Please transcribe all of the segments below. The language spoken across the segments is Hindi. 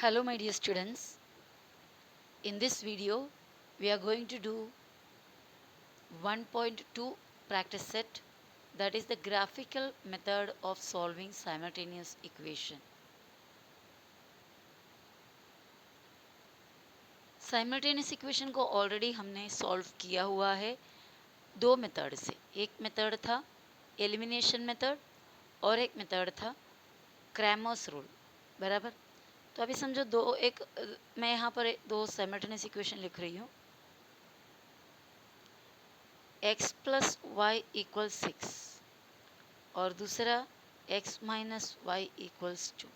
Hello my dear students, in this video we are going to do 1.2 practice set, that is the graphical method of solving simultaneous equation. Simultaneous equation को ऑलरेडी हमने सॉल्व किया हुआ है दो मेथड से। एक मेथड था एलिमिनेशन मेथड और एक मेथड था क्रैमर्स रूल, बराबर। तो अभी समझो मैं यहाँ पर दो साइमल्टेनियस इक्वेशन लिख रही हूँ। x प्लस वाई इक्वल 6 और दूसरा x minus Y equals 2।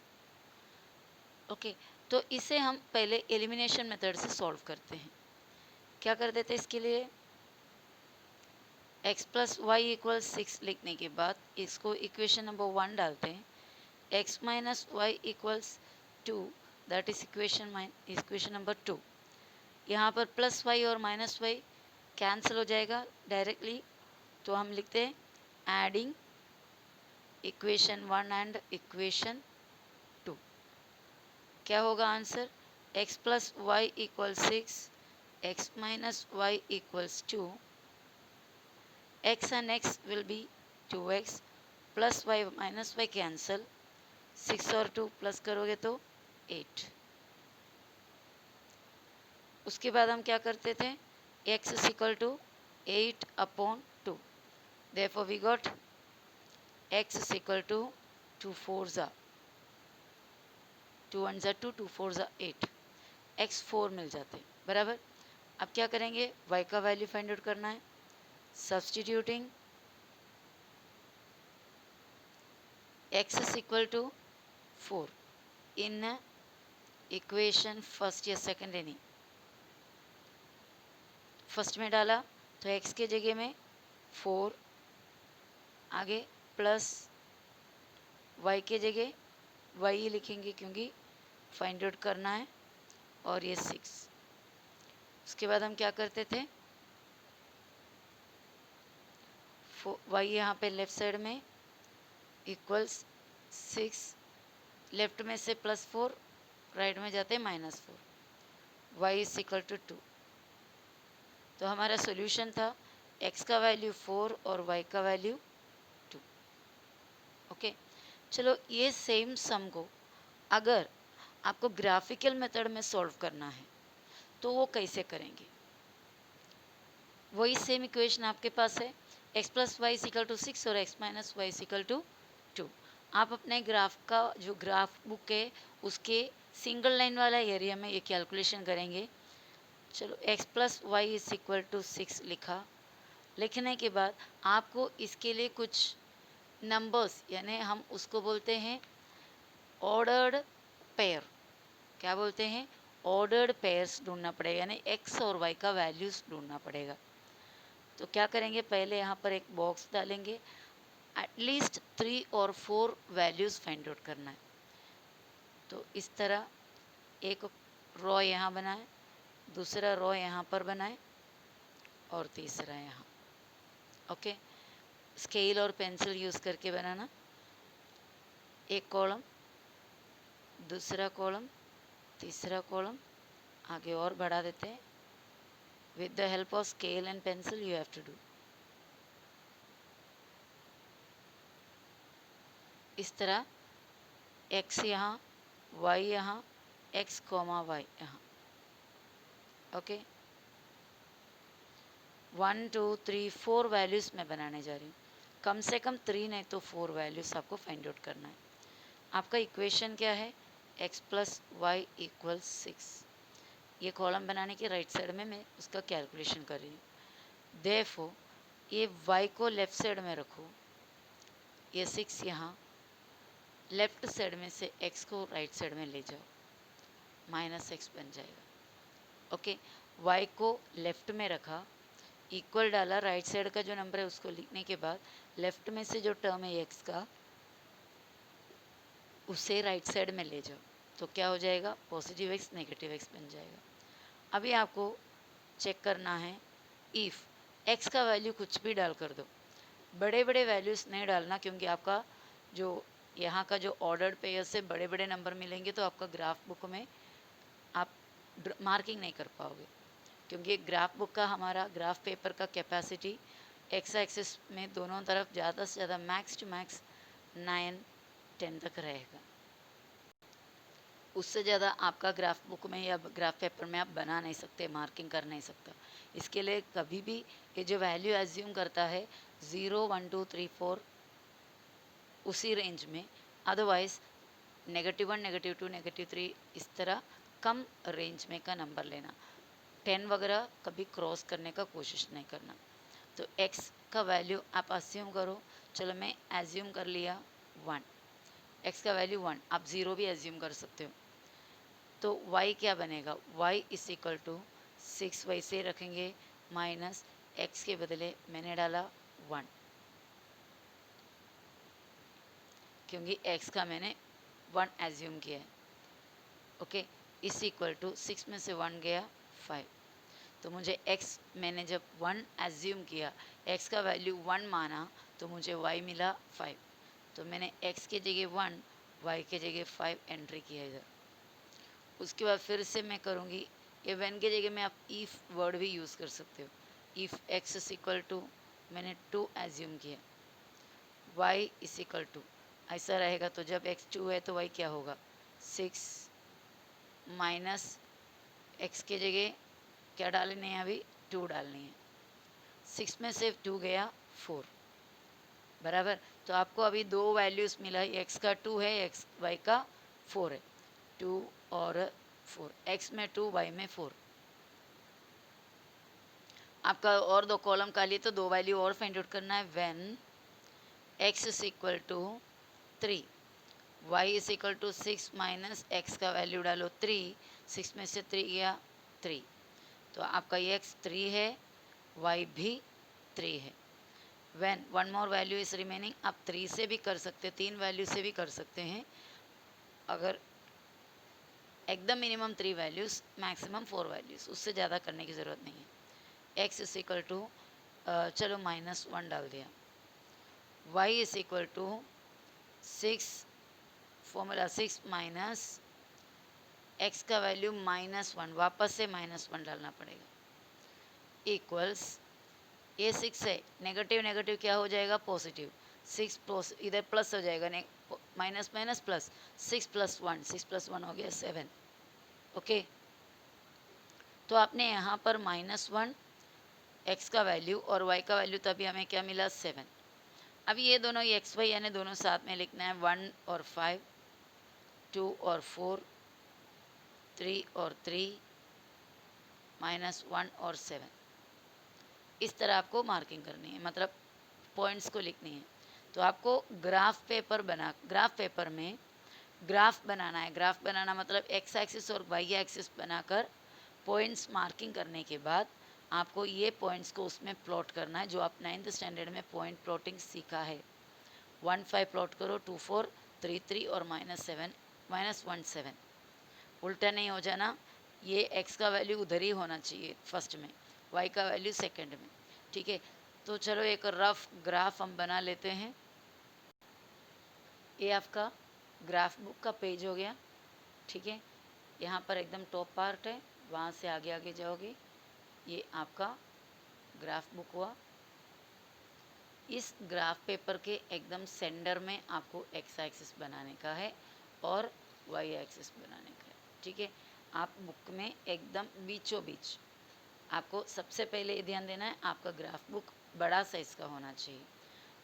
Okay, तो इसे हम पहले एलिमिनेशन मेथड से सॉल्व करते हैं। क्या कर देते हैं इसके लिए, x प्लस वाई इक्वल 6 लिखने के बाद इसको इक्वेशन नंबर 1 डालते हैं। x minus Y equals 2, that is equation number 2। यहाँ पर प्लस वाई और माइनस वाई कैंसिल हो जाएगा डायरेक्टली, तो हम लिखते हैं एडिंग इक्वेशन 1 एंड इक्वेशन 2। क्या होगा answer, x plus y equal 6, x minus Y equals 2, x and x will be 2x plus y minus Y cancel, 6 और 2 प्लस करोगे तो 8। उसके बाद हम क्या करते थे, x is equal to 8 upon 2, therefore we got x is equal to 2 4s are 2 1s are 2, 2 4s are 8, x 4 मिल जाते, बराबर। अब क्या करेंगे, y का वैल्यू फाइंड आउट करना है। Substituting x is equal to 4 in equation first या सेकंड एनी, फर्स्ट में डाला तो x के जगह में 4, आगे प्लस y के जगह y ही लिखेंगे क्योंकि फाइंड आउट करना है, और ये 6। उसके बाद हम क्या करते थे, y यहाँ पे लेफ्ट साइड में इक्वल्स 6, लेफ्ट में से +4, राइट में जाते हैं -4, y इज इक्वल टू 2। तो हमारा सॉल्यूशन था x का वैल्यू 4 और y का वैल्यू 2। ओके, चलो ये सेम सम को अगर आपको ग्राफिकल मेथड में सॉल्व करना है तो वो कैसे करेंगे। वही सेम इक्वेशन आपके पास है, x plus y equal to 6 और x minus y equal to 2। आप अपने ग्राफ का जो ग्राफ बुक है उसके सिंगल लाइन वाला एरिया में ये कैलकुलेशन करेंगे। चलो x plus y is equal to 6 लिखा। लिखने के बाद आपको इसके लिए कुछ नंबर्स, यानी हम उसको बोलते हैं ऑर्डर्ड पेयर। क्या बोलते हैं, ऑर्डर्ड पेयर्स ढूंढना पड़ेगा, यानी x और y का वैल्यूज़ ढूंढना पड़ेगा। तो क्या करेंगे, पहले यहाँ पर एक बॉक्स डालेंगे, एटलीस्ट 3 और 4 वैल्यूज़ फाइंड आउट करना है। तो इस तरह एक रो यहाँ बनाए, दूसरा रो यहाँ पर बनाए और तीसरा यहाँ। ओके, स्केल और पेंसिल यूज़ करके बनाना। एक कॉलम, दूसरा कॉलम, तीसरा कॉलम, आगे और बढ़ा देते हैं। With the help of scale and pencil you have to do. इस तरह x यहाँ, y यहाँ, x, y यहाँ। ओके, 1 2 3 4 वैल्यूज़ मैं बनाने जा रही हूँ। कम से कम 3 नहीं तो 4 वैल्यूज़ आपको फाइंड आउट करना है। आपका इक्वेशन क्या है, x प्लस वाई इक्वल 6। ये कॉलम बनाने के राइट साइड में मैं उसका कैलकुलेशन कर रही हूँ। देयरफॉर ये y को लेफ्ट साइड में रखो, ये 6 यहाँ, लेफ्ट साइड में से x को राइट साइड में ले जाओ, -x बन जाएगा। ओके, y को लेफ्ट में रखा, इक्वल डाला, राइट साइड का जो नंबर है उसको लिखने के बाद लेफ्ट में से जो टर्म है x का उसे राइट साइड में ले जाओ, तो क्या हो जाएगा, पॉजिटिव x नेगेटिव x बन जाएगा। अभी आपको चेक करना है, इफ़ x का वैल्यू कुछ भी डाल कर दो, बड़े बड़े वैल्यूज़ नहीं डालना क्योंकि आपका जो यहाँ का जो ऑर्डर्ड पेयर से बड़े बड़े नंबर मिलेंगे तो आपका ग्राफ बुक में आप मार्किंग नहीं कर पाओगे, क्योंकि ग्राफ बुक का हमारा ग्राफ पेपर का कैपेसिटी एक्स एक्सिस में दोनों तरफ ज़्यादा से ज़्यादा मैक्स टू मैक्स 9-10 तक रहेगा। उससे ज़्यादा आपका ग्राफ बुक में या ग्राफ पेपर में आप बना नहीं सकते, मार्किंग कर नहीं सकता। इसके लिए कभी भी ये जो वैल्यू एज्यूम करता है 0 1 2 3 4 उसी रेंज में, अदरवाइज -1 -2 -3 इस तरह कम रेंज में का नंबर लेना। 10 वगैरह कभी क्रॉस करने का कोशिश नहीं करना। तो x का वैल्यू आप अस्यूम करो, चलो मैं एज्यूम कर लिया 1, x का वैल्यू 1, आप 0 भी एज्यूम कर सकते हो। तो y क्या बनेगा, y इज इक्वल टू 6 वैसे रखेंगे माइनस x के बदले मैंने डाला 1, क्योंकि x का मैंने 1 एज्यूम किया है। ओके, इस इक्वल टू 6 में से 1 गया 5, तो मुझे x मैंने जब 1 एज्यूम किया, x का वैल्यू 1 माना, तो मुझे y मिला 5। तो मैंने x के जगह 1, y के जगह 5 एंट्री किया इधर। उसके बाद फिर से मैं करूँगी, ये when के जगह में आप if वर्ड भी यूज़ कर सकते हो। if x is equal to मैंने 2 एज्यूम किया, y इज इक्वल टू ऐसा रहेगा, तो जब x 2 है तो y क्या होगा 6 माइनस x के जगह क्या डालनी है, अभी 2 डालनी है। 6 में से 2 गया 4 बराबर। तो आपको अभी दो वैल्यूज़ मिला है, x का 2 है, x y का 4 है। 2 और 4, x में 2 y में 4। आपका और दो कॉलम खाली, तो दो वैल्यू और फाइंड आउट करना है। When x is equal to 3, y is equal to 6 minus x का वैल्यू डालो 3, 6 में से 3 गया 3, तो आपका ये x 3 है, y भी 3 है। When one more value is remaining, आप 3 से भी कर सकते हैं, 3 वैल्यू से भी कर सकते हैं। अगर एकदम मिनिमम 3 वैल्यूज़, मैक्सिमम 4 वैल्यूज़, उससे ज़्यादा करने की ज़रूरत नहीं है। x इज इक्वल टू चलो -1 डाल दिया, y is equal to 6, formula 6 minus x का वैल्यू -1, वापस से -1 डालना पड़ेगा, इक्वल्स ये 6 है, नेगेटिव नेगेटिव क्या हो जाएगा पॉजिटिव, 6 इधर प्लस हो जाएगा, माइनस माइनस प्लस, 6 + 1, 6 + 1 हो गया 7। ओके, तो आपने यहाँ पर -1 x का वैल्यू और y का वैल्यू, तभी हमें क्या मिला 7। अब ये दोनों x y यानी दोनों साथ में लिखना है, 1 और 5, 2 और 4, 3 और 3, -1 और 7। इस तरह आपको मार्किंग करनी है, मतलब पॉइंट्स को लिखनी है। तो आपको ग्राफ पेपर में ग्राफ बनाना है। ग्राफ बनाना मतलब एक्स एक्सिस और वाई एक्सिस बनाकर पॉइंट्स मार्किंग करने के बाद आपको ये पॉइंट्स को उसमें प्लॉट करना है, जो आप 9th स्टैंडर्ड में पॉइंट प्लॉटिंग सीखा है। 1 5 प्लॉट करो, 2 4 3 3 और -7 -1 7, उल्टा नहीं हो जाना। ये एक्स का वैल्यू उधर ही होना चाहिए फर्स्ट में, वाई का वैल्यू सेकंड में, ठीक है। तो चलो एक रफ ग्राफ हम बना लेते हैं। ये आपका ग्राफ बुक का पेज हो गया, ठीक है। यहाँ पर एकदम टॉप पार्ट है, वहाँ से आगे आगे जाओगे, ये आपका ग्राफ बुक हुआ। इस ग्राफ पेपर के एकदम सेंटर में आपको एक्स एक्सिस बनाने का है और वाई एक्सिस बनाने का है, ठीक है। आप बुक में एकदम बीचों बीच, आपको सबसे पहले ये ध्यान देना है, आपका ग्राफ बुक बड़ा साइज का होना चाहिए।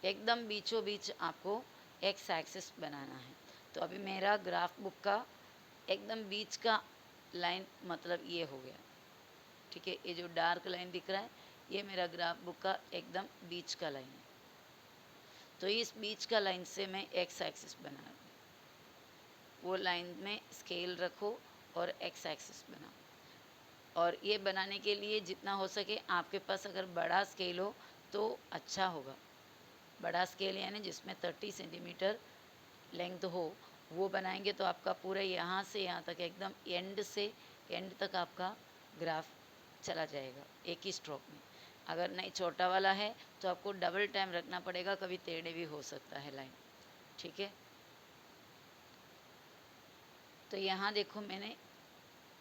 एकदम बीचों बीच आपको एक्स एक्सिस बनाना है। तो अभी मेरा ग्राफ बुक का एकदम बीच का लाइन मतलब ये हो गया, ठीक है। ये जो डार्क लाइन दिख रहा है, ये मेरा ग्राफ बुक का एकदम बीच का लाइन है। तो इस बीच का लाइन से मैं एक्स एक्सिस बना रहा हूँ, वो लाइन में स्केल रखो और एक्स एक्सिस बनाओ। और ये बनाने के लिए जितना हो सके आपके पास अगर बड़ा स्केल हो तो अच्छा होगा। बड़ा स्केल यानी जिसमें 30 सेंटीमीटर लेंथ हो, वो बनाएंगे तो आपका पूरा यहाँ से यहाँ तक एकदम एंड से एंड तक आपका ग्राफ चला जाएगा एक ही स्ट्रोक में। अगर नहीं छोटा वाला है तो आपको डबल टाइम रखना पड़ेगा, कभी टेढ़े भी हो सकता है लाइन, ठीक है। तो यहाँ देखो मैंने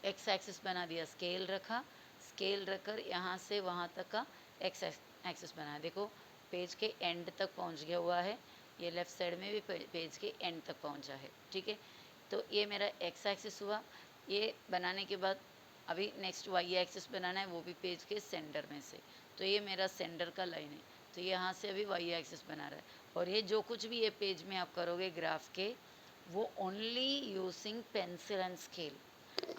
एक्स एक्सिस बना दिया, स्केल रखा, स्केल रखकर यहाँ से वहाँ तक का एक्स एक्सिस बनाया। देखो पेज के एंड तक पहुँच गया हुआ है, ये लेफ़्ट साइड में भी पेज के एंड तक पहुँचा है, ठीक है। तो ये मेरा एक्स एक्सिस हुआ। ये बनाने के बाद अभी नेक्स्ट वाई एक्सिस बनाना है, वो भी पेज के सेंटर में से। तो ये मेरा सेंटर का लाइन है, तो यहाँ से अभी वाई एक्सिस बना रहा है। और ये जो कुछ भी ये पेज में आप करोगे ग्राफ के, वो only using pencil and scale.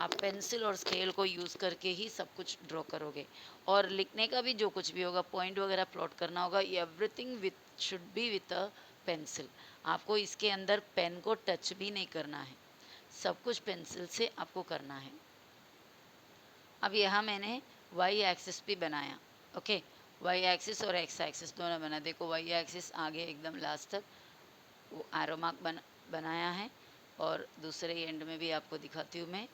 आप पेंसिल और स्केल को यूज़ करके ही सब कुछ ड्रॉ करोगे। और लिखने का भी जो कुछ भी होगा, पॉइंट वगैरह प्लॉट करना होगा, everything with should be with a pencil. आपको इसके अंदर पेन को टच भी नहीं करना है, सब कुछ पेंसिल से आपको करना है। अब यहाँ मैंने वाई एक्सिस भी बनाया, ओके। वाई एक्सिस और एक्स एक्सिस दोनों बना। देखो वाई एक्सिस आगे एकदम लास्ट तक वो एरो मार्क बनाया है, और दूसरे एंड में भी आपको दिखाती हूँ मैं।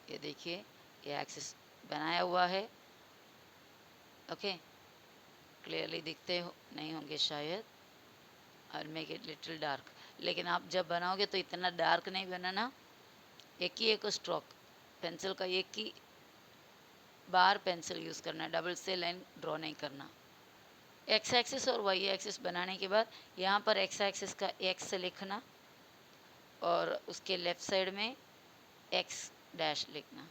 ये देखिए ये एक्सिस बनाया हुआ है, ओके। क्लियरली दिखते नहीं होंगे शायद, I make it little dark. लेकिन आप जब बनाओगे तो इतना डार्क नहीं बनाना, एक ही एक स्ट्रोक पेंसिल का, एक ही बार पेंसिल यूज़ करना है, डबल से लाइन ड्रॉ नहीं करना। एक्स एक्सिस और वाई एक्सिस बनाने के बाद यहाँ पर एक्स एक्सिस का एक्स लिखना, और उसके लेफ़्ट साइड में एक्स डैश लिखना,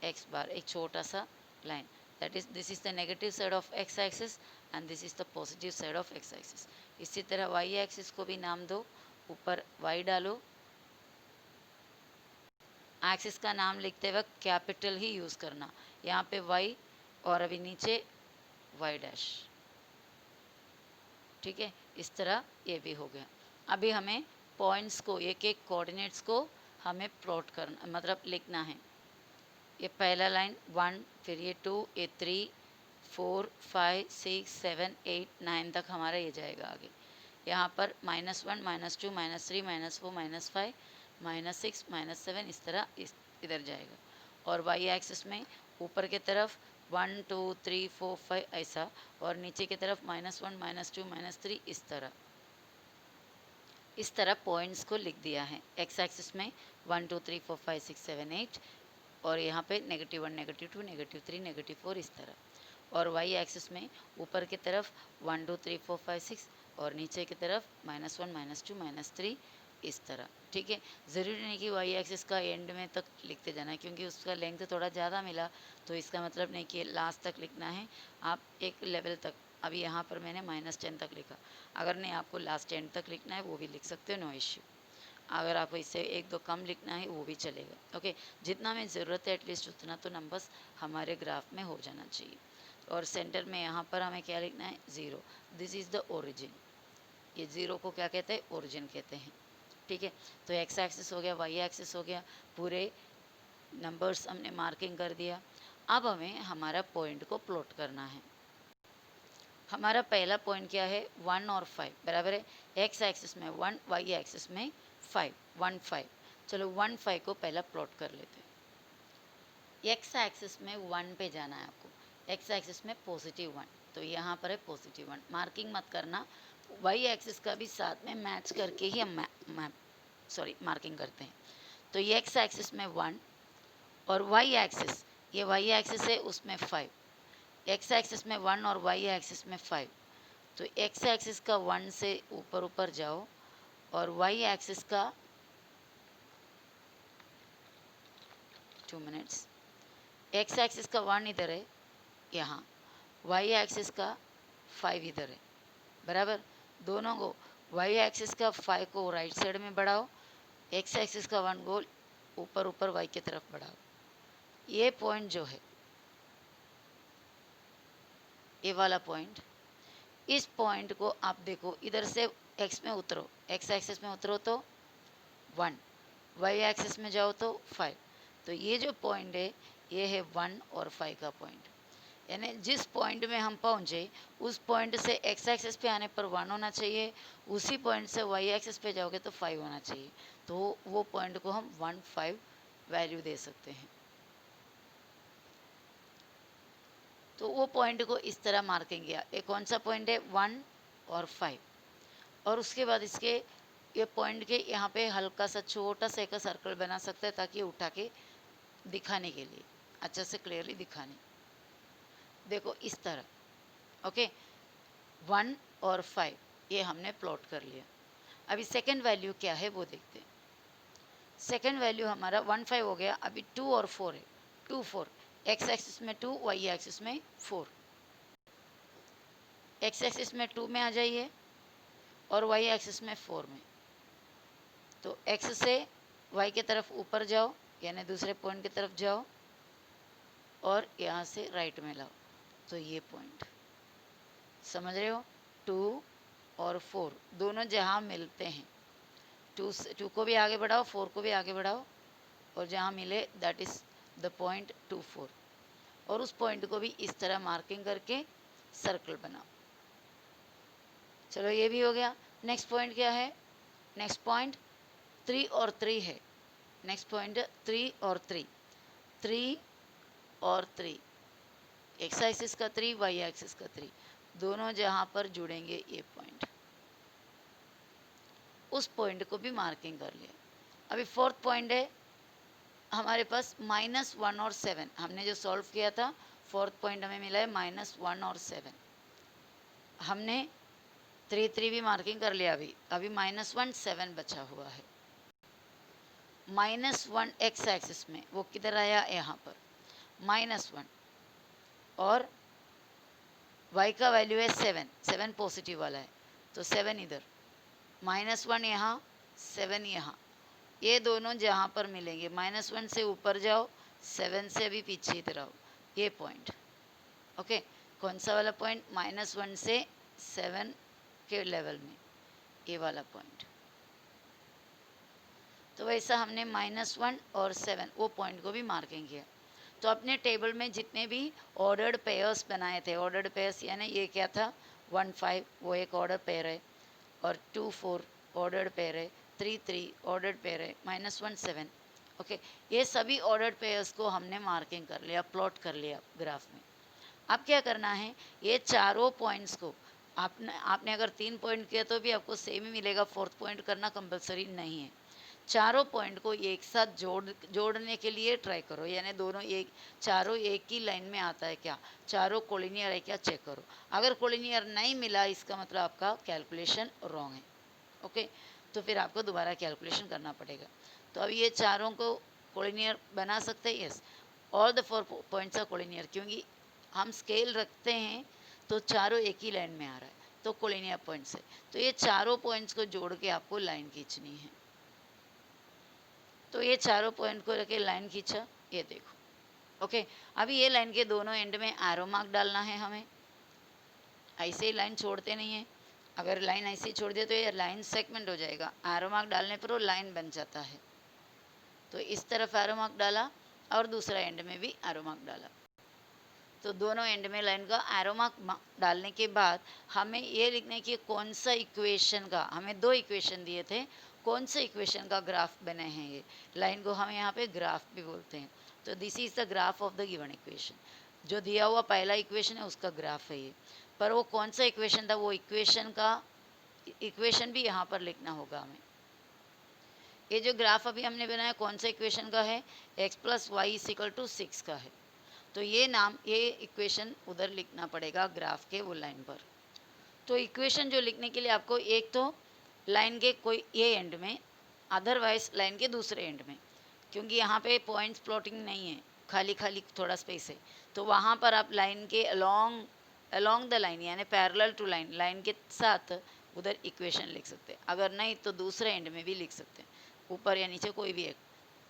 एक्स बार, एक छोटा सा line. That is this is the negative side of x axis and this is the positive side of x axis. इसी तरह वाई एक्सिस को भी नाम दो, ऊपर वाई डालो। एक्सिस का नाम लिखते वक्त कैपिटल ही यूज़ करना, यहाँ पे वाई और अभी नीचे वाई डैश, ठीक है। इस तरह ये भी हो गया। अभी हमें पॉइंट्स को, एक एक कोऑर्डिनेट्स को हमें प्लॉट करना, मतलब लिखना है। ये पहला लाइन 1, फिर ये 2, ये 3, 4, 5, 6, 7, 8, 9 तक हमारा ये जाएगा आगे। यहाँ पर -1, -2, -3, -4, -5, -6, -7 इस तरह इधर जाएगा। और वाई एक्सिस में ऊपर की तरफ 1, 2, 3, 4, 5 ऐसा, और नीचे की तरफ -1, -2, -3 इस तरह पॉइंट्स को लिख दिया है। एक्स एक्सिस में 1, 2, 3, 4, 5, 6, 7, 8, और यहाँ पे -1, -2, -3, -4 इस तरह। और वाई एक्सिस में ऊपर की तरफ 1, 2, 3, 4, 5, 6, और नीचे की तरफ -1, -2, -3 इस तरह, ठीक है। ज़रूरी नहीं कि वाई एक्सिस का एंड में तक लिखते जाना है, क्योंकि उसका लेंथ थोड़ा ज़्यादा मिला, तो इसका मतलब नहीं कि लास्ट तक लिखना है। आप एक लेवल तक, अभी यहाँ पर मैंने -10 तक लिखा, अगर नहीं आपको लास्ट एंड तक लिखना है वो भी लिख सकते हो, नो इश्यू। अगर आपको इससे 1-2 कम लिखना है वो भी चलेगा, ओके। जितना हमें ज़रूरत है एटलीस्ट उतना तो नंबर्स हमारे ग्राफ में हो जाना चाहिए। और सेंटर में यहाँ पर हमें क्या लिखना है, 0। This is the origin. ये 0 को क्या कहते हैं, ओरिजिन कहते हैं, ठीक है। तो एक्स एक्सिस हो गया, वाई एक्सिस हो गया, पूरे नंबर्स हमने मार्किंग कर दिया। अब हमें हमारा पॉइंट को प्लॉट करना है। हमारा पहला पॉइंट क्या है, 1 और 5 बराबर है। एक्स एक्सिस में 1, वाई एक्सिस में 5, 1, 5। चलो 1, 5 को पहला प्लॉट कर लेते हैं। एक्स एक्सिस में 1 पे जाना है आपको, एक्स एक्सिस में +1, तो यहाँ पर है +1, मार्किंग मत करना। वाई एक्सिस का भी साथ में मैच करके ही हम मार्किंग करते हैं। तो ये एक्स एक्सिस में 1, और वाई एक्सिस, ये वाई एक्सिस है उसमें 5। एक्स एक्सिस में 1 और वाई एक्सिस में 5, तो एक्स एक्सिस का 1 से ऊपर ऊपर जाओ, और वाई एक्सिस का 2 मिनट्स, एक्स एक्सिस का 1 इधर है यहाँ, वाई एक्सिस का 5 इधर है, बराबर। दोनों को, वाई एक्सिस का 5 को राइट साइड में बढ़ाओ, एक्स एक्सिस का 1 को ऊपर ऊपर वाई की तरफ बढ़ाओ। ये पॉइंट जो है, ये वाला पॉइंट, इस पॉइंट को आप देखो, इधर से एक्स में उतरो, एक्स एक्सिस में उतरो तो 1, वाई एक्सिस में जाओ तो 5। तो ये जो पॉइंट है ये है 1 और 5 का पॉइंट। यानी जिस पॉइंट में हम पहुँचे उस पॉइंट से एक्स एक्सिस पे आने पर 1 होना चाहिए, उसी पॉइंट से वाई एक्सिस पे जाओगे तो 5 होना चाहिए। तो वो पॉइंट को हम 1, 5 वैल्यू दे सकते हैं। तो वो पॉइंट को इस तरह मार्किंग किया। एक कौन सा पॉइंट है, 1 और 5, और उसके बाद इसके ये पॉइंट के यहाँ पे हल्का सा छोटा सा एक सर्कल बना सकते हैं ताकि उठा के दिखाने के लिए, अच्छा से क्लियरली दिखाने। देखो इस तरह, ओके। 1 और 5 ये हमने प्लॉट कर लिया। अभी सेकंड वैल्यू क्या है वो देखते हैं। सेकंड वैल्यू हमारा 1 5 हो गया। अभी 2 और 4 है। 2 4 एक्स एक्सिस में 2, वाई एक्सिस में 4। एक्स एक्सिस में 2 में आ जाइए और वाई एक्सिस में 4 में। तो एक्स से वाई की तरफ ऊपर जाओ, यानी दूसरे पॉइंट की तरफ जाओ और यहाँ से राइट में लाओ। तो ये पॉइंट समझ रहे हो, 2 और 4 दोनों जहाँ मिलते हैं, 2 को भी आगे बढ़ाओ, 4 को भी आगे बढ़ाओ और जहाँ मिले दैट इज़ द पॉइंट 2 4। और उस पॉइंट को भी इस तरह मार्किंग करके सर्कल बनाओ। चलो ये भी हो गया। नेक्स्ट पॉइंट क्या है? नेक्स्ट पॉइंट 3 और 3 है। नेक्स्ट पॉइंट 3 और 3, 3 और 3, एक्स एक्सिस का 3, वाई एक्सिस का 3, दोनों जहाँ पर जुड़ेंगे ये पॉइंट, उस पॉइंट को भी मार्किंग कर लिया। अभी फोर्थ पॉइंट है हमारे पास -1 और 7। हमने जो सॉल्व किया था फोर्थ पॉइंट हमें मिला है -1 और 7। हमने 3 3 भी मार्किंग कर लिया। अभी -1 7 बचा हुआ है। -1 एक्स एक्सिस में वो किधर आया? यहाँ पर -1। और y का वैल्यू है 7, 7 पॉजिटिव वाला है तो 7 इधर, -1 यहाँ, 7 यहाँ, ये दोनों जहाँ पर मिलेंगे -1 से ऊपर जाओ, 7 से भी पीछे इधर आओ, ये पॉइंट। ओके, कौन सा वाला पॉइंट? -1 से 7 के लेवल में, ये वाला पॉइंट। तो वैसा हमने -1 और 7 वो पॉइंट को भी मार्किंग किया। तो अपने टेबल में जितने भी ऑर्डर्ड पेयर्स बनाए थे, ऑर्डर्ड पेयर्स यानी ये क्या था? 1 5 वो एक ऑर्डर पेयर है, और 2 4 ऑर्डर्ड पेयर है, 3 3 ऑर्डर्ड पेयर है, -1 7। ओके, ये सभी ऑर्डर्ड पेयर्स को हमने मार्किंग कर लिया, प्लॉट कर लिया ग्राफ में। अब क्या करना है? ये चारों पॉइंट्स को आपने अगर 3 पॉइंट किया तो भी आपको सेम ही मिलेगा, फोर्थ पॉइंट करना कंपलसरी नहीं है। चारों पॉइंट को एक साथ जोड़ने के लिए ट्राई करो, यानी दोनों चारों एक ही लाइन में आता है क्या, चारों कोलिनियर है क्या, चेक करो। अगर कोलिनियर नहीं मिला इसका मतलब आपका कैलकुलेशन रॉन्ग है। ओके, तो फिर आपको दोबारा कैलकुलेशन करना पड़ेगा। तो अब ये चारों को कोलिनियर बना सकते हैं। Yes, all the 4 points are collinear, क्योंकि हम स्केल रखते हैं तो चारों एक ही लाइन में आ रहा है, तो कोलिनियर पॉइंट्स है। तो ये चारों पॉइंट्स को जोड़ के आपको लाइन खींचनी है। तो ये चारों पॉइंट को रखे लाइन खींचा, ये देखो। ओके, अभी ये लाइन के दोनों एंड में एरो मार्क डालना है हमें। ऐसे ही लाइन छोड़ते नहीं है, अगर लाइन ऐसे ही छोड़ दिया तो ये लाइन सेगमेंट हो जाएगा। एरो मार्क डालने पर वो लाइन बन जाता है। तो इस तरफ एरो मार्क डाला और दूसरा एंड में भी एरो मार्क डाला। तो दोनों एंड में लाइन का एरो मार्क डालने के बाद हमें ये लिखना है कि कौन सा इक्वेशन का, हमें 2 इक्वेशन दिए थे, कौन से इक्वेशन का ग्राफ बने हैं। ये लाइन को हम यहाँ पे ग्राफ भी बोलते हैं। तो this is the graph of the given equation. जो दिया हुआ पहला इक्वेशन है उसका ग्राफ है ये। पर वो कौन सा इक्वेशन था, वो इक्वेशन भी यहाँ पर लिखना होगा हमें। ये जो ग्राफ अभी हमने बनाया कौन सा इक्वेशन का है? x + y = 6 का है। तो ये इक्वेशन उधर लिखना पड़ेगा ग्राफ के वो लाइन पर। तो इक्वेशन जो लिखने के लिए आपको एक तो लाइन के कोई ये एंड में, अदरवाइज लाइन के दूसरे एंड में, क्योंकि यहाँ पे पॉइंट्स प्लॉटिंग नहीं है, खाली खाली थोड़ा स्पेस है, तो वहाँ पर आप लाइन के अलोंग द लाइन यानी पैरेलल टू लाइन के साथ उधर इक्वेशन लिख सकते हैं। अगर नहीं तो दूसरे एंड में भी लिख सकते हैं, ऊपर या नीचे कोई भी एक।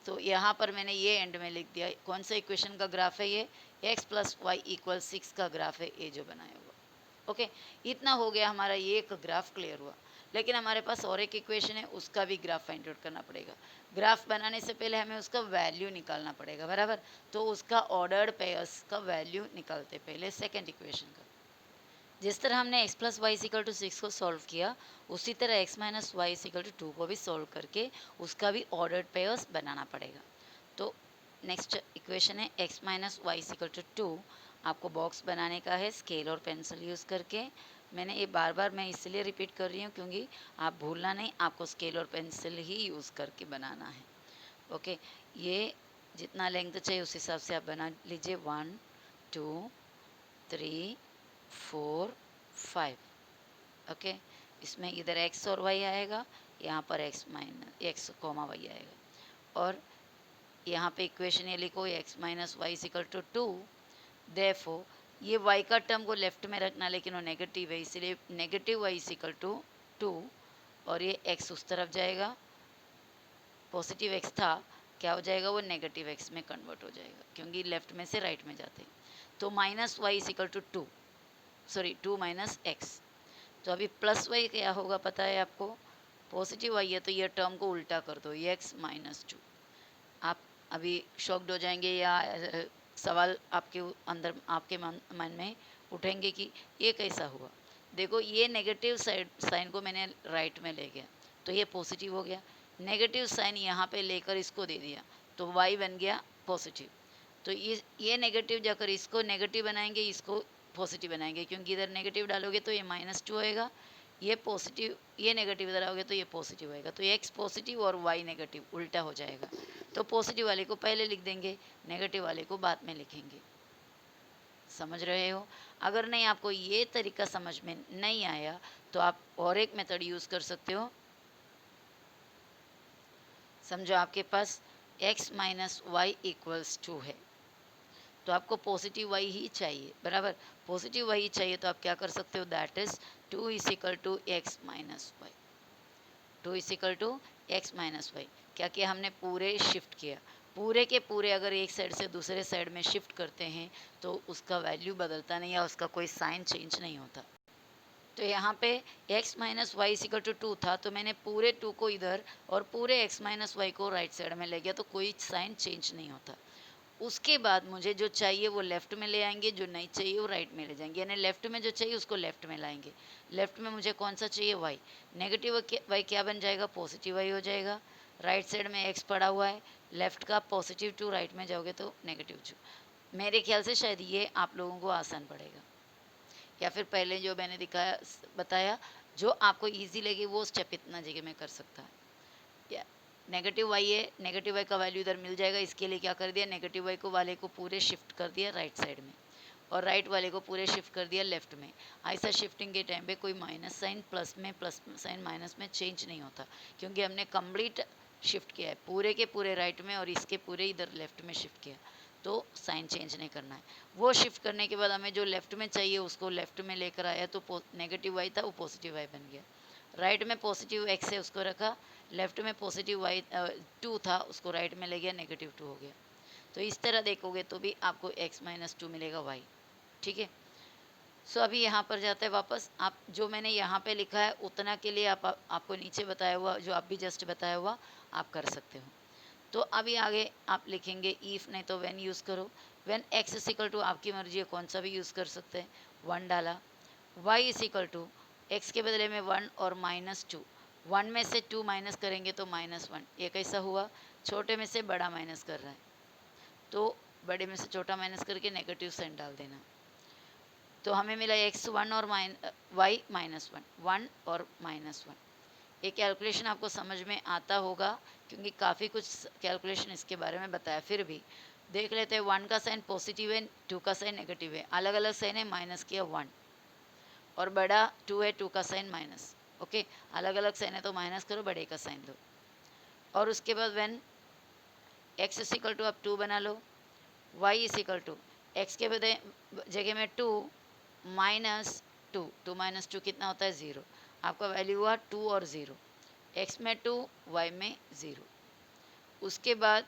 तो यहाँ पर मैंने ये एंड में लिख दिया। कौन सा इक्वेशन का ग्राफ है ये? x + y = 6 का ग्राफ है ये जो बनाया हुआ। ओके, इतना हो गया, हमारा ये एक ग्राफ क्लियर हुआ। लेकिन हमारे पास और एक इक्वेशन है, उसका भी ग्राफ फाइंड आउट करना पड़ेगा। ग्राफ बनाने से पहले हमें उसका वैल्यू निकालना पड़ेगा, बराबर। तो उसका ऑर्डर्ड पेयर्स का वैल्यू निकालते पहले सेकेंड इक्वेशन का। जिस तरह हमने x + y = 6 को सॉल्व किया, उसी तरह x - y = 2 को भी सॉल्व करके उसका भी ऑर्डर्ड पेयर्स बनाना पड़ेगा। तो नेक्स्ट इक्वेशन है x - y = 2। आपको बॉक्स बनाने का है स्केल और पेंसिल यूज़ करके। मैंने ये बार बार मैं इसलिए रिपीट कर रही हूँ क्योंकि आप भूलना नहीं, आपको स्केल और पेंसिल ही यूज़ करके बनाना है। ओके, ये जितना लेंथ चाहिए उस हिसाब से आप बना लीजिए। 1 2 3 4 5। ओके, इसमें इधर x और y आएगा, यहाँ पर x कॉमा y आएगा, और यहाँ पे इक्वेशन ये लिखो x minus y equal to 2। Therefore ये y का टर्म को लेफ्ट में रखना, लेकिन वो नेगेटिव है, इसलिए नेगेटिव y इक्वल टू 2, और ये x उस तरफ जाएगा, पॉजिटिव x था, क्या हो जाएगा, वो नेगेटिव x में कन्वर्ट हो जाएगा क्योंकि लेफ्ट में से राइट में जाते हैं। तो minus y equal to 2, sorry 2 minus x. तो अभी प्लस वाई क्या होगा पता है आपको, पॉजिटिव वाई है तो ये टर्म को उल्टा कर दो, ये एक्स माइनस 2। आप अभी शॉक्ड हो जाएंगे या सवाल आपके अंदर आपके मन में उठेंगे कि ये कैसा हुआ। देखो ये नेगेटिव साइन को मैंने राइट में ले गया तो ये पॉजिटिव हो गया, नेगेटिव साइन यहाँ पे लेकर इसको दे दिया तो y बन गया पॉजिटिव। तो ये नेगेटिव जाकर इसको नेगेटिव बनाएंगे, इसको पॉजिटिव बनाएंगे, क्योंकि इधर नेगेटिव डालोगे तो ये -2 होएगा, ये पॉजिटिव, ये नेगेटिव इधर आओगे तो ये पॉजिटिव होएगा, तो x पॉजिटिव और y नेगेटिव उल्टा हो जाएगा। तो पॉजिटिव वाले को पहले लिख देंगे, नेगेटिव वाले को बाद में लिखेंगे। समझ रहे हो? अगर नहीं आपको ये तरीका समझ में नहीं आया तो आप और एक मेथड यूज़ कर सकते हो। समझो आपके पास x माइनस वाई इक्वल्स 2 है, तो आपको पॉजिटिव वाई ही चाहिए, बराबर, पॉजिटिव वाई चाहिए, तो आप क्या कर सकते हो, that is 2 is equal to x minus y. 2 is equal to x minus y. क्या किया हमने, पूरे शिफ्ट किया, पूरे के पूरे अगर एक साइड से दूसरे साइड में शिफ्ट करते हैं तो उसका वैल्यू बदलता नहीं या उसका कोई साइन चेंज नहीं होता। तो यहाँ पे x minus y equal to 2 था, तो मैंने पूरे 2 को इधर और पूरे x माइनस वाई को राइट साइड में ले गया, तो कोई साइन चेंज नहीं होता। उसके बाद मुझे जो चाहिए वो लेफ़्ट में ले आएंगे, जो नहीं चाहिए वो राइट में ले जाएंगे, यानी लेफ़्ट में जो चाहिए उसको लेफ़्ट में लाएंगे। लेफ़्ट में मुझे कौन सा चाहिए, y, नेगेटिव y क्या बन जाएगा, पॉजिटिव y हो जाएगा। राइट साइड में x पड़ा हुआ है, लेफ़्ट का पॉजिटिव 2, राइट में जाओगे तो नेगेटिव 2। मेरे ख्याल से शायद ये आप लोगों को आसान पड़ेगा, या फिर पहले जो मैंने दिखाया बताया जो आपको ईजी लगे वो स्टेप इतना जगह में कर सकता है। या नेगेटिव वाई है, नेगेटिव वाई का वैल्यू इधर मिल जाएगा, इसके लिए क्या कर दिया, नेगेटिव वाई को वाले को पूरे शिफ्ट कर दिया राइट साइड में, और राइट वाले को पूरे शिफ्ट कर दिया लेफ्ट में। ऐसा शिफ्टिंग के टाइम पे कोई माइनस साइन प्लस में, प्लस साइन माइनस में चेंज नहीं होता, क्योंकि हमने कंप्लीट शिफ्ट किया है, पूरे के पूरे राइट में और इसके पूरे इधर लेफ्ट में शिफ्ट किया, तो साइन चेंज नहीं करना है। वो शिफ्ट करने के बाद हमें जो लेफ्ट में चाहिए उसको लेफ्ट में लेकर आया, तो नेगेटिव वाई था वो पॉजिटिव वाई बन गया। राइट में पॉजिटिव एक्स है उसको रखा, लेफ्ट में पॉजिटिव वाई 2 था उसको राइट में ले गया, नेगेटिव 2 हो गया। तो इस तरह देखोगे तो भी आपको x माइनस 2 मिलेगा y। ठीक है, सो अभी यहाँ पर जाते हैं वापस, आप जो मैंने यहाँ पे लिखा है उतना के लिए आपको नीचे बताया हुआ जो आप भी जस्ट बताया हुआ आप कर सकते हो। तो अभी आगे आप लिखेंगे इफ़, नहीं तो व्हेन यूज़ करो। When x is equal to, आपकी मर्जी है कौन सा भी यूज़ कर सकते हैं, 1 डाला, y is equal to x के बदले में 1 और -2, 1 में से 2 माइनस करेंगे तो -1। ये कैसा हुआ, छोटे में से बड़ा माइनस कर रहा है, तो बड़े में से छोटा माइनस करके नेगेटिव साइन डाल देना। तो हमें मिला x1 और y -1, 1 और -1। ये कैलकुलेशन आपको समझ में आता होगा क्योंकि काफ़ी कुछ कैलकुलेशन इसके बारे में बताया, फिर भी देख लेते हैं। 1 का साइन पॉजिटिव है, 2 का साइन नेगेटिव है, अलग अलग साइन है, माइनस किया 1, और बड़ा 2 है, 2 का साइन माइनस, ओके, अलग अलग साइन है तो माइनस करो, बड़े का साइन दो। और उसके बाद when x is equal to, आप 2 बना लो, y is equal to x के जगह में 2 माइनस 2, 2 माइनस 2 कितना होता है, 0। आपका वैल्यू हुआ 2 और 0, x में 2 y में 0। उसके बाद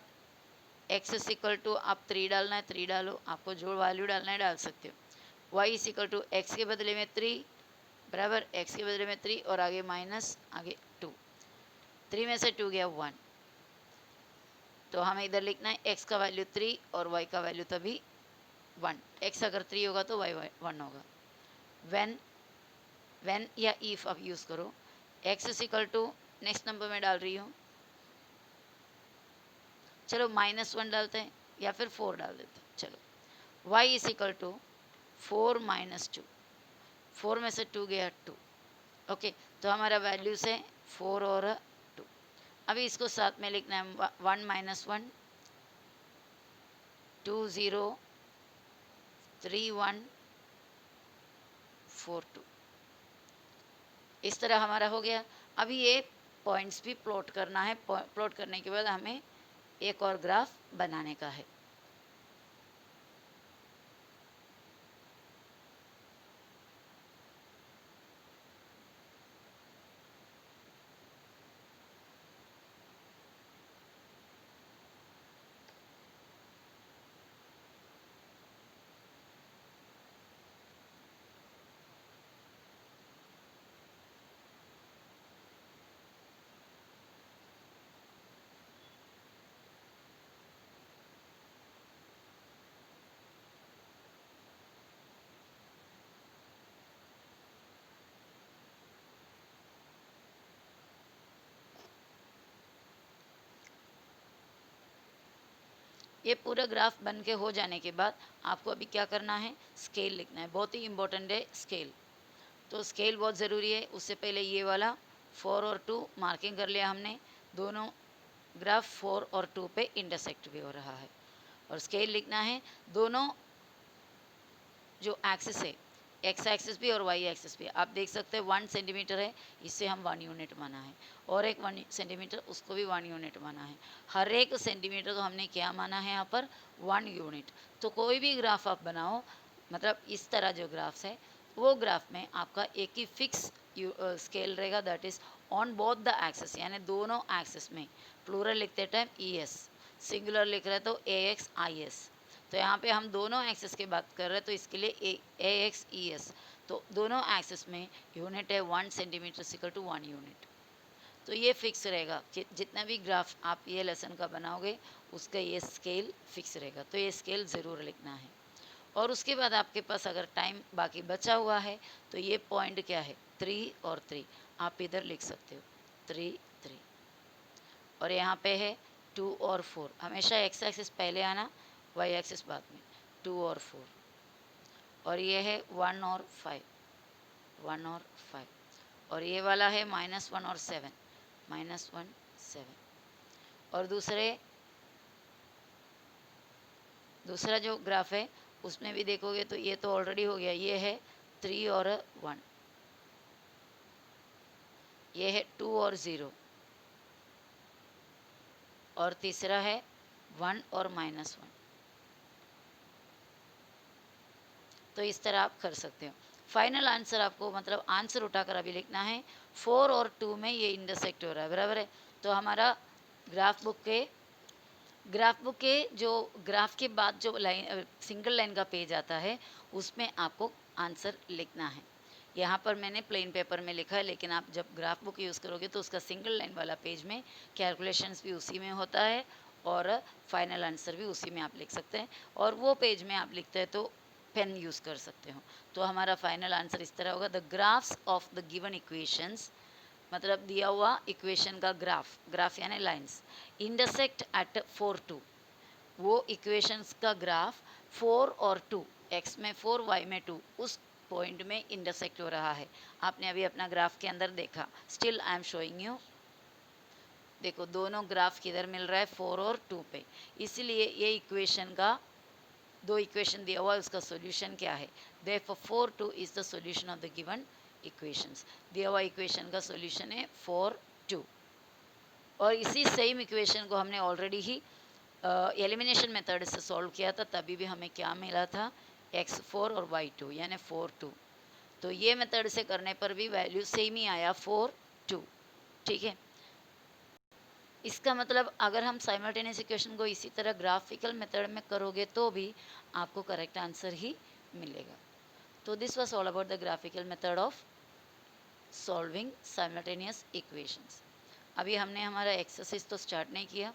x इज इक्वल टू, आप 3 डालना है 3 डालो, आपको जो वैल्यू डालना है डाल सकते हो। y is equal to x के बदले में 3, बराबर, x के बदले में 3 और आगे माइनस, आगे 2, 3 में से 2 गया 1, तो हमें इधर लिखना है x का वैल्यू 3 और y का वैल्यू तभी 1। x अगर 3 होगा तो y 1 होगा। व्हेन या इफ आप यूज़ करो, x is equal to, next number में डाल रही हूँ, चलो -1 डालते हैं या फिर 4 डाल देते हैं, चलो y इज इक्वल टू 4 - 2, 4 में से 2 गया 2, ओके। तो हमारा वैल्यूज़ है 4 और 2। अभी इसको साथ में लिखना है, 1 माइनस 1, 2 0 3 1 4 2, इस तरह हमारा हो गया। अभी ये पॉइंट्स भी प्लॉट करना है, प्लॉट करने के बाद हमें एक और ग्राफ बनाने का है। ये पूरा ग्राफ बन के हो जाने के बाद आपको अभी क्या करना है, स्केल लिखना है। बहुत ही इम्पोर्टेंट है स्केल, तो स्केल बहुत ज़रूरी है। उससे पहले ये वाला 4 और 2 मार्किंग कर लिया हमने, दोनों ग्राफ 4 और 2 पे इंटरसेक्ट भी हो रहा है। और स्केल लिखना है, दोनों जो एक्सिस है, एक्स एक्सिस भी और वाई एक्सिस भी, आप देख सकते हैं 1 सेंटीमीटर है, इससे हम 1 यूनिट माना है, और एक 1 सेंटीमीटर, उसको भी 1 यूनिट माना है। हर एक सेंटीमीटर को हमने क्या माना है यहाँ पर, 1 यूनिट। तो कोई भी ग्राफ आप बनाओ, मतलब इस तरह जो ग्राफ्स है, वो ग्राफ में आपका एक ही फिक्स स्केल रहेगा, that is on both the axis, यानी दोनों एक्सिस में। प्लूरल लिखते टाइम ई एस, सिंगुलर लिख रहे तो ए एक्स आई एस। तो यहाँ पे हम दोनों एक्सिस की बात कर रहे हैं, तो इसके लिए ए एक्स ई एस, तो दोनों एक्सिस में यूनिट है 1 सेंटीमीटर इक्वल टू 1 यूनिट। तो ये फिक्स रहेगा कि जितना भी ग्राफ आप ये लेसन का बनाओगे, उसका ये स्केल फिक्स रहेगा। तो ये स्केल ज़रूर लिखना है। और उसके बाद आपके पास अगर टाइम बाकी बचा हुआ है, तो ये पॉइंट क्या है, 3 और 3, आप इधर लिख सकते हो 3 3। और यहाँ पे है 2 और 4, हमेशा एक्स एक्सिस पहले आना, वाई एक्सिस बाद में, 2 और 4। और ये है 1 और 5, 1 और 5। और ये वाला है -1 और 7, -1 7। और दूसरा जो ग्राफ है उसमें भी देखोगे तो ये तो ऑलरेडी हो गया, ये है 3 और 1, ये है 2 और 0, और तीसरा है 1 और -1। तो इस तरह आप कर सकते हो। फाइनल आंसर आपको, मतलब आंसर उठाकर अभी लिखना है, 4 और 2 में ये इंटरसेक्ट हो रहा है, बराबर है। तो हमारा ग्राफ बुक के जो ग्राफ के बाद जो लाइन, सिंगल लाइन का पेज आता है, उसमें आपको आंसर लिखना है। यहाँ पर मैंने प्लेन पेपर में लिखा है, लेकिन आप जब ग्राफ बुक यूज़ करोगे तो उसका सिंगल लाइन वाला पेज में कैलकुलेशंस भी उसी में होता है, और फाइनल आंसर भी उसी में आप लिख सकते हैं। और वो पेज में आप लिखते हैं तो पेन यूज़ कर सकते हो। तो हमारा फाइनल आंसर इस तरह होगा, the graphs of the given equations, मतलब दिया हुआ इक्वेशन का ग्राफ यानी लाइंस, इंटरसेक्ट एट 4 2, वो इक्वेशंस का ग्राफ 4 और 2, एक्स में 4 वाई में 2, उस पॉइंट में इंटरसेक्ट हो रहा है। आपने अभी अपना ग्राफ के अंदर देखा, still I am showing you, देखो दोनों ग्राफ किधर मिल रहा है, 4 और 2 पे। इसलिए ये इक्वेशन का, दो इक्वेशन दिया हुआ है, उसका सॉल्यूशन क्या है, therefore 4 2 is the solution of the given equations. दिया हुआ इक्वेशन का सॉल्यूशन है 4 2। और इसी सेम इक्वेशन को हमने ऑलरेडी ही एलिमिनेशन मेथड से सॉल्व किया था, तभी भी हमें क्या मिला था, x4 और y2 यानी 4 2। तो ये मेथड से करने पर भी वैल्यू सेम ही आया 4 2, ठीक है। इसका मतलब अगर हम साइमल्टेनियस इक्वेशन को इसी तरह ग्राफिकल मेथड में करोगे तो भी आपको करेक्ट आंसर ही मिलेगा। तो this was all about the graphical method of solving simultaneous equations. अभी हमने हमारा एक्सरसाइज तो स्टार्ट नहीं किया,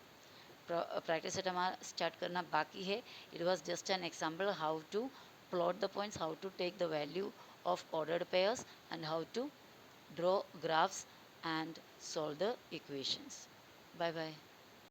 प्रैक्टिस सेट हमारा स्टार्ट करना बाकी है। It was just an example how to plot the points, how to take the value of ordered pairs, and how to draw graphs and solve the equations. Bye bye.